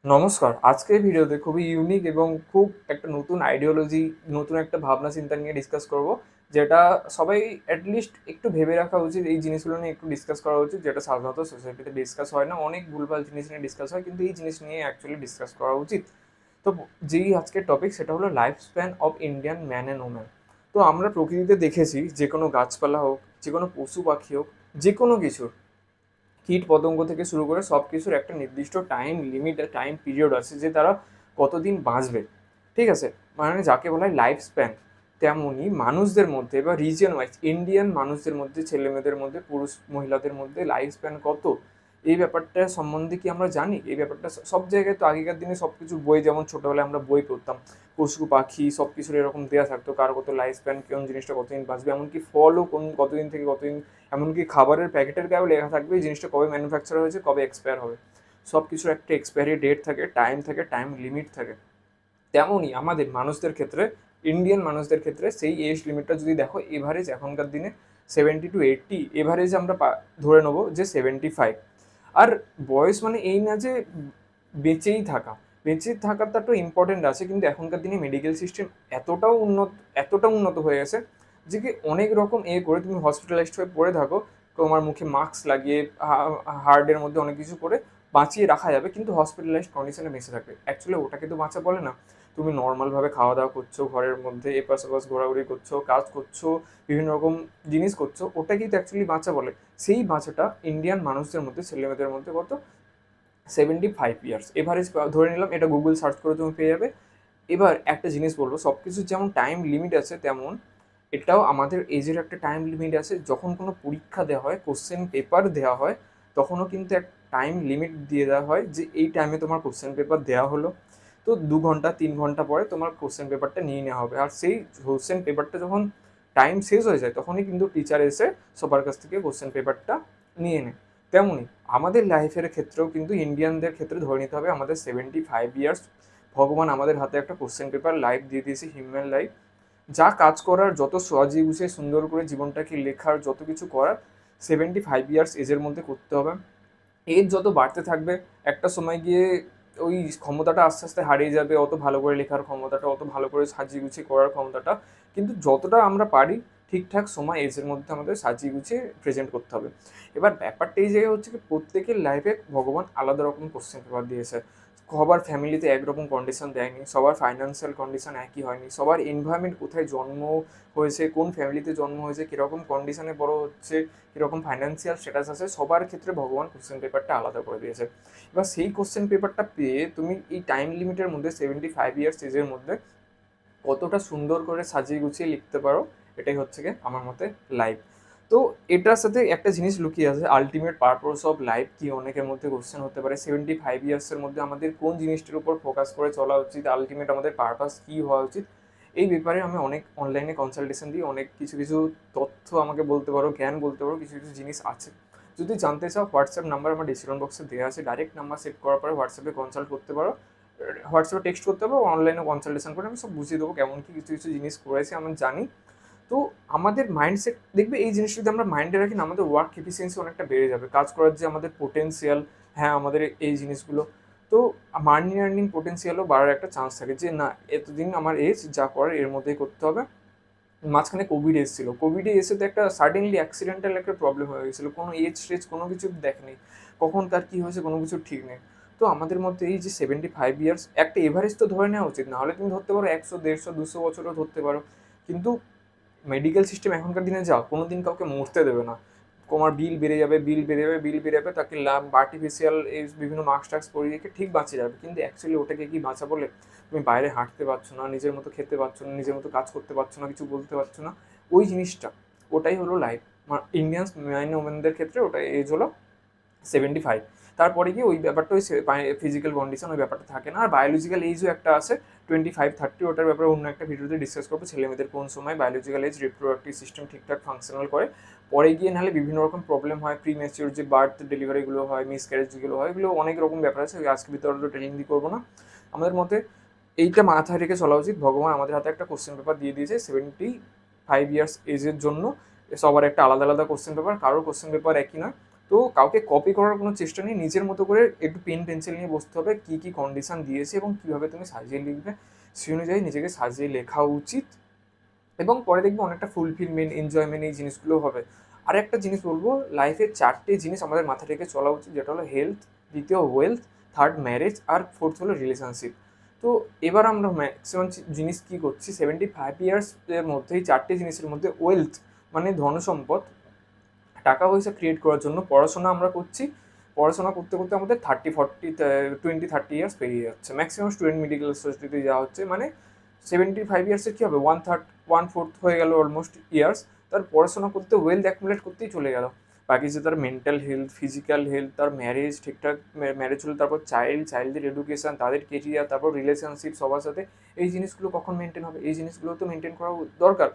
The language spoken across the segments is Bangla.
নমস্কার। আজকের ভিডিওতে খুবই ইউনিক এবং খুব একটা নতুন আইডিওলজি, নতুন একটা ভাবনা চিন্তা নিয়ে ডিসকাস করব। যেটা সবাই এট লিস্ট একটু ভেবে রাখা উচিত, এই জিনিসগুলো নিয়ে একটু ডিসকাস করা উচিত, যেটা সাধারণত সোসাইটিতে ডিসকাস হয় না। অনেক ভুলভাল জিনিস নিয়ে ডিসকাস হয়, কিন্তু এই জিনিস নিয়ে অ্যাকচুয়ালি ডিসকাস করা উচিত। তো যেই আজকের টপিক সেটা হলো life span of Indian man and woman. তো আমরা প্রকৃতিতে দেখেছি যে কোনো গাছপালা হোক, যে কোনো পশু পাখি হোক, যে কোনো কিছুর কীট পতঙ্গ থেকে শুরু করে সব কিছুর একটা নির্দিষ্ট টাইম লিমিট, টাইম পিরিয়ড আছে যে তারা কতদিন বাঁচবে। ঠিক আছে, মানে যাকে বলা হয় লাইফ স্প্যান। তেমনই মানুষদের মধ্যে বা রিজিয়ন ওয়াইজ ইন্ডিয়ান মানুষদের মধ্যে, ছেলে মেয়েদের মধ্যে, পুরুষ মহিলাদের মধ্যে লাইফ স্প্যান কত, এই ব্যাপারটা সম্বন্ধে কি আমরা জানি? এই ব্যাপারটা সব জায়গায় তো আগেকার দিনে সব কিছু বই, যেমন ছোটোবেলায় আমরা বই পড়তাম, পশু পাখি সব কিছুর এরকম দেওয়া থাকতো কার কত লাইফ স্প্যান, কোন জিনিসটা কতদিন বাঁচবে, এমনকি ফলও কতদিন থেকে কতদিন, এমনকি খাবারের প্যাকেটের গায়েও লেখা থাকবে এই জিনিসটা কবে ম্যানুফ্যাকচার হয়েছে, কবে এক্সপায়ার হবে। সব কিছুর একটা এক্সপায়ারি ডেট থাকে, টাইম লিমিট থাকে। তেমনই আমাদের মানুষদের ক্ষেত্রে, ইন্ডিয়ান মানুষদের ক্ষেত্রে সেই এজ লিমিটটা যদি দেখো, এভারেজ এখনকার দিনে 70 to 80, এভারেজ আমরা ধরে নেবো যে 75। আর বয়স মানে এই না যে বেঁচেই থাকা, বেঁচে থাকাটা তো ইম্পর্টেন্ট আছে, কিন্তু এখনকার দিনে মেডিকেল সিস্টেম এতটাও উন্নত, এতটা উন্নত হয়ে গেছে যে কি অনেক রকম করে তুমি হসপিটালাইজড হয়ে পড়ে থাকো, তোমার মুখে মাস্ক লাগিয়ে, হার্টের মধ্যে অনেক কিছু করে বাঁচিয়ে রাখা যাবে, কিন্তু হসপিটালাইজড কন্ডিশনে বেঁচে থাকবে। অ্যাকচুয়ালি ওটাকে তো বাঁচা বলে না। তুমি নর্মালভাবে খাওয়া দাওয়া করছো, ঘরের মধ্যে এপাশ ওপাশ ঘোরাঘুরি করছো, কাজ করছো, বিভিন্ন রকম জিনিস করছো, ওটাকেই তো অ্যাকচুয়ালি বাঁচা বলে। সেই বাঁচাটা ইন্ডিয়ান মানুষদের মধ্যে, ছেলেমেয়েদের মধ্যে কত, 75 ইয়ার্স এভারেজ ধরে নিলাম। এটা গুগল সার্চ করে তুমি পেয়ে যাবে। এবার একটা জিনিস বলবো, সব কিছুর যেমন টাইম লিমিট আছে, তেমন এটাও আমাদের এজের একটা টাইম লিমিট আছে। যখন কোনো পরীক্ষা দেওয়া হয়, কোশ্চেন পেপার দেওয়া হয়, তখনও কিন্তু এক টাইম লিমিট দিয়ে দেওয়া হয় যে এই টাইমে তোমার কোশ্চেন পেপার দেওয়া হলো। তো 2 ঘন্টা 3 ঘন্টা পরে তোমার কোশ্চেন পেপারটা নিয়ে নেওয়া হবে। আর সেই কোশ্চেন পেপারটা যখন টাইম শেষ হয়ে যায়, তখনই কিন্তু টিচার এসে সবার কাছ থেকে কোশ্চেন পেপারটা নিয়ে নেয়। তেমনই আমাদের লাইফের ক্ষেত্রেও কিন্তু ইন্ডিয়ানদের ক্ষেত্রে ধরে নিতে হবে আমাদের 75 ইয়ার্স। ভগবান আমাদের হাতে একটা কোশ্চেন পেপার লাইফ দিয়ে দিয়েছে, হিউম্যান লাইফ। যা কাজ করার, যত সাজিয়ে গুছিয়ে সুন্দর করে জীবনটাকে লেখার, যত কিছু করার 75 ইয়ার্স এজের মধ্যে করতে হবে। এজ যত বাড়তে থাকবে, একটা সময় গিয়ে ওই ক্ষমতাটা আস্তে আস্তে হারিয়ে যাবে, অত ভালো করে লেখার ক্ষমতাটা, অত ভালো করে সাজিয়ে গুছিয়ে করার ক্ষমতাটা। কিন্তু যতটা আমরা পারি ঠিকঠাক সময় এজের মধ্যে আমাদের সাজিয়ে গুছিয়ে প্রেজেন্ট করতে হবে। এবার ব্যাপারটা এই জায়গায় হচ্ছে কি, প্রত্যেকের লাইফে ভগবান আলাদা রকম কোশ্চেন পেপার দিয়েছে। সবার ফ্যামিলিতে একরকম কন্ডিশন দেয়নি, সবার ফাইন্যান্সিয়াল কন্ডিশন একই হয়নি, সবার এনভায়রনমেন্ট, কোথায় জন্ম হয়েছে, কোন ফ্যামিলিতে জন্ম হয়েছে, কীরকম কন্ডিশনে বড় হচ্ছে, কীরকম ফাইন্যান্সিয়াল স্ট্যাটাস আছে, সবার ক্ষেত্রে ভগবান কোশ্চেন পেপারটা আলাদা করে দিয়েছে। এবার সেই কোশ্চেন পেপারটা পেয়ে তুমি এই টাইম লিমিটের মধ্যে 75 ইয়ার্স এজের মধ্যে কতটা সুন্দর করে সাজিয়ে গুছিয়ে লিখতে পারো, এটাই হচ্ছে গিয়ে আমার মতে লাইফ। তো এটার সাথে একটা জিনিস লুকিয়ে আছে, আলটিমেট পারপাস অফ লাইফ কি, অনেকের মধ্যে কোশ্চেন হতে পারে। 75 ইয়ার্সের মধ্যে আমাদের কোন জিনিসটার উপর ফোকাস করে চলা উচিত, আলটিমেট আমাদের পারপাস কী হওয়া উচিত, এই ব্যাপারে আমি অনেক অনলাইনে কনসালটেশন দিই, অনেক কিছু কিছু তথ্য আমাকে বলতে পারো, জ্ঞান বলতে পারো, কিছু কিছু জিনিস আছে। যদি জানতে চাও, হোয়াটসঅ্যাপ নাম্বার আমার ডিসক্রিপশন বক্সে দেওয়া আছে, ডাইরেক্ট নাম্বার সেভ করার পরে হোয়াটসঅ্যাপে কনসাল্ট করতে পারো। হোয়াটসঅ্যাপে টেক্সট করতে পারো, অনলাইনে কনসালটেশন করে আমি সব বুঝিয়ে দেবো কেমন কি কিছু কিছু জিনিস করেছি আমি জানি। তো আমাদের মাইন্ডসেট দেখবে, এই জিনিসটা যদি আমরা মাইন্ডে রাখি না, আমাদের ওয়ার্ক এফিসিয়েন্সি অনেকটা বেড়ে যাবে, কাজ করার যে আমাদের পোটেন্সিয়াল, হ্যাঁ আমাদের এই জিনিসগুলো, তো মানি আর্নিং পোটেন্সিয়ালও বাড়ার একটা চান্স থাকে। যে না, এতদিন আমার এজ যা করার এর মধ্যেই করতে হবে। মাঝখানে কোভিড এসেছিলো, কোভিডে এসে তো একটা সাডেনলি অ্যাক্সিডেন্টাল একটা প্রবলেম হয়ে গেছিলো, কোনো এজ টেজ কোনো কিছু দেখেনি, কখন তার কী হয়েছে কোনো কিছু ঠিক নেই। তো আমাদের মধ্যে এই যে 75 ইয়ার্স একটা এভারেজ তো ধরে নেওয়া উচিত, নাহলে তুমি ধরতে পারো 100 150 200 বছরও ধরতে পারো, কিন্তু মেডিকেল সিস্টেম এখনকার দিনে যা, কোনো দিন কাউকে মরতে দেবে না। তোমার বিল বেড়ে যাবে, তাকে আর্টিফিশিয়াল এই বিভিন্ন মাস্ক টাস্ক পরিয়ে রেখে ঠিক বাঁচিয়ে যাবে, কিন্তু অ্যাকচুয়ালি ওটাকে কি বাঁচা বলে? তুমি বাইরে হাঁটতে পারছো না, নিজের মতো খেতে পারছো না, নিজের মতো কাজ করতে পারছো না, কিছু বলতে পারছো না, ওই জিনিসটা, ওটাই হলো লাইফ। ইন্ডিয়ান্স ম্যান ওমেনদের ক্ষেত্রে ওটা এজ হলো 75। তারপরে গিয়ে ওই ব্যাপারটা, ওই ফিজিক্যাল কন্ডিশন ওই ব্যাপারটা থাকে না। আর বায়োলজিক্যাল এজও একটা আছে 25 30, ওটার ব্যাপারে অন্য একটা ভিডিওতে ডিসকাস করবো, ছেলেমেয়েদের কোন সময় বায়োলজিক্যাল এজ রিপ্রোডাক্টিভ সিস্টেম ঠিকঠাক ফাংশনাল করে। পরে গিয়ে নাহলে বিভিন্ন রকম প্রবলেম হয়, প্রি ম্যাচিওর যে বার্থ ডেলিভারিগুলো হয়, মিসক্যারেজ যেগুলো হয়, এগুলো অনেক রকম ব্যাপার আছে, আজকে ভিতরে ট্রেনিং দিয়ে করবো না। আমাদের মতে এইটা মাথায় রেখে চলা উচিত, ভগবান আমাদের হাতে একটা কোশ্চেন পেপার দিয়ে দিয়েছে 75 ইয়ার্স এজের জন্য। সবার একটা আলাদা আলাদা কোশ্চেন পেপার, কারোর কোশ্চেন পেপার একই নয়। তো কাউকে কপি করার কোনো চেষ্টা নেই, নিজের মতো করে একটু পেন পেন্সিল নিয়ে বসতে হবে, কী কী কন্ডিশন দিয়েছে এবং কীভাবে তুমি সাজিয়ে লিখবে সেই অনুযায়ী নিজেকে সাজিয়ে লেখা উচিত। এবং পরে দেখবে অনেকটা ফুলফিলমেন্ট, এনজয়মেন্ট এই জিনিসগুলো হবে। আর একটা জিনিস বলবো, লাইফে 4টে জিনিস আমাদের মাথা রেখে চলা উচিত, যেটা হলো হেলথ, দ্বিতীয় ওয়েলথ, থার্ড ম্যারেজ, আর ফোর্থ হলো রিলেশনশিপ। তো এবার আমরা ম্যাক্সিমাম জিনিস কী করছি, 75 ইয়ার্স এর মধ্যেই 4টে জিনিসের মধ্যে ওয়েলথ মানে ধনসম্পদ, টাকা পয়সা ক্রিয়েট করার জন্য পড়াশোনা আমরা করছি। পড়াশোনা করতে করতে আমাদের 20-30 ইয়ার্স পেরিয়ে যাচ্ছে। ম্যাক্সিমাম স্টুডেন্ট মেডিকেল সোসাইটিতে যাওয়া হচ্ছে, মানে 75 ইয়ার্সে কী হবে, 1/3 হয়ে গেল অলমোস্ট ইয়ার্স, তার পড়াশোনা করতে ওয়েলথ অ্যাকুমুলেট করতেই চলে গেল। বাকি যে তার মেন্টাল হেলথ, ফিজিক্যাল হেলথ, তার ম্যারেজ ঠিকঠাক ম্যারেজ হলে, তারপর চাইল্ডদের এডুকেশান, তাদের কেরিয়ার, তারপর রিলেশনশিপ সবার সাথে, এই জিনিসগুলো কখন মেনটেন হবে, এই জিনিসগুলো তো মেনটেন করা দরকার।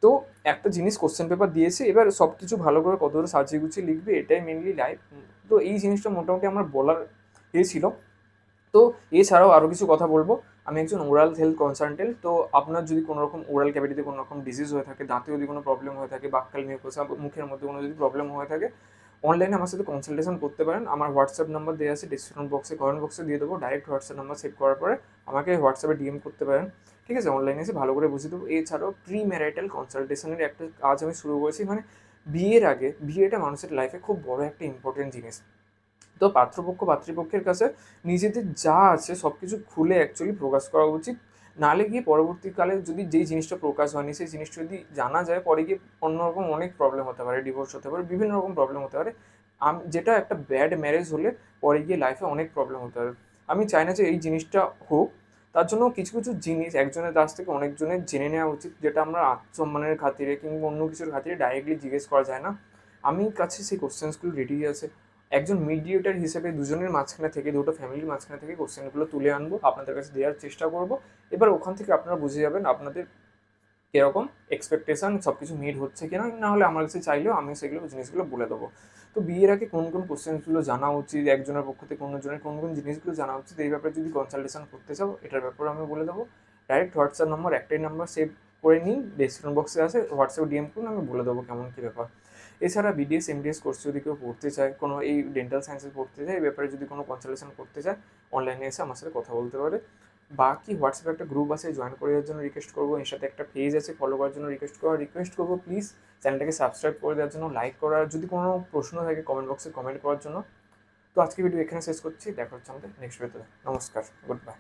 তো একটা জিনিস কোশ্চেন পেপার দিয়েছে, এবার সব কিছু ভালো করে কতটা সাজিয়ে গুছিয়ে লিখবে, এটাই মেনলি লাইফ। তো এই জিনিসটা মোটামুটি আমার বলার ছিল। তো এছাড়াও আরও কিছু কথা বলবো। আমি একজন ওরাল হেলথ কনসালটেন্ট। তো আপনার যদি কোনো রকম ওরাল ক্যাভিটিতে কোনো রকম ডিজিজ হয়ে থাকে, দাঁতে যদি কোনো প্রবলেম হয়ে থাকে, বাক্কাল মিউকোসা, মুখের মধ্যে কোনো যদি প্রবলেম হয়ে থাকে, অনলাইনে আমার সাথে কনসালটেশন করতে পারেন। আমার হোয়াটসঅ্যাপ নাম্বার দেওয়া আছে ডিসক্রিপশন বক্সে, কমেন্ট বক্সে দিয়ে দেবো। ডাইরেক্ট হোয়াটসঅ্যাপ নাম্বার সেভ করার পরে আমাকে হোয়াটসঅ্যাপে ডিএম করতে পারেন, ঠিক আছে? অনলাইনে এসে ভালো করে বুঝিয়ে দেবো। এছাড়াও প্রি ম্যারিটাল কনসালটেশনের একটা কাজ আমি শুরু করেছি, মানে বিয়ের আগে, বিয়েটা মানুষের লাইফে খুব বড় একটা ইম্পর্টেন্ট জিনিস। তো পাত্রপক্ষের কাছে নিজেদের যা আছে সব কিছু খুলে অ্যাকচুয়ালি প্রকাশ করা উচিত। নাহলে গিয়ে পরবর্তীকালে যদি যেই জিনিসটা প্রকাশ হয়নি, সেই জিনিসটা যদি জানা যায়, পরে গিয়ে অন্যরকম অনেক প্রবলেম হতে পারে, ডিভোর্স হতে পারে, বিভিন্ন রকম প্রবলেম হতে পারে। যেটা একটা ব্যাড ম্যারেজ হলে পরে গিয়ে লাইফে অনেক প্রবলেম হতে পারে। আমি চাই না যে এই জিনিসটা হোক। তার জন্য কিছু কিছু জিনিস একজনের কাছ থেকে অনেকজনের জেনে নেওয়া উচিত, যেটা আমরা আত্মসম্মানের খাতিরে কিংবা অন্য কিছুর খাতিরে ডাইরেক্টলি জিজ্ঞেস করা যায় না। আমি কাছে সেই কোশ্চেন্সগুলো রেডি আছে। একজন মিডিয়েটার হিসেবে দুজনের মাঝখানে থেকে, দুটো ফ্যামিলির মাঝখানে থেকে কোশ্চেনগুলো তুলে আনবো, আপনাদের কাছে দেওয়ার চেষ্টা করব। এবার ওখান থেকে আপনারা বুঝে যাবেন আপনাদের কীরকম এক্সপেকটেশন, সব কিছু মিট হচ্ছে কিনা। না হলে আমার কাছে চাইলেও আমি সেগুলো জিনিসগুলো বলে দেবো। তো বিয়ের আগে কোন কোন কোশ্চেনগুলো জানা উচিত, একজনের পক্ষ থেকে অন্যজনের কোন কোন জিনিসগুলো জানা উচিত, এই ব্যাপারে যদি কনসালটেশন করতে চাও, এটার ব্যাপারে আমি বলে দেবো। ডাইরেক্ট হোয়াটসঅ্যাপ নাম্বার, একটাই নাম্বার, সেভ করে নিন, ডেসক্রিপশন বক্সে আছে, হোয়াটসঅ্যাপ ডিএম করুন, আমি বলে দেবো কেমন কী ব্যাপার। এছাড়া বিডিএস এমডিএস কোর্স যদি কেউ পড়তে চায়, কোনো এই ডেন্টাল সায়েন্সে পড়তে চায়, এই ব্যাপারে যদি কোনো কনসালটেশন করতে চায়, অনলাইনে এসে আমার সাথে কথা বলতে পারে। বাকি হোয়াটসঅ্যাপে একটা গ্রুপ আছে, জয়েন করে দেওয়ার জন্য রিকোয়েস্ট করবো। এর সাথে একটা পেজ আছে, ফলো করার জন্য রিকোয়েস্ট করবো। প্লিজ চ্যানেলটাকে সাবস্ক্রাইব করে দেওয়ার জন্য, লাইক করার, যদি কোনো প্রশ্ন থাকে কমেন্ট বক্সে কমেন্ট করার জন্য। তো আজকে ভিডিও এখানে শেষ করছি, দেখা হচ্ছে আমাদের নেক্সট ভিডিওতে। নমস্কার, গুড বাই।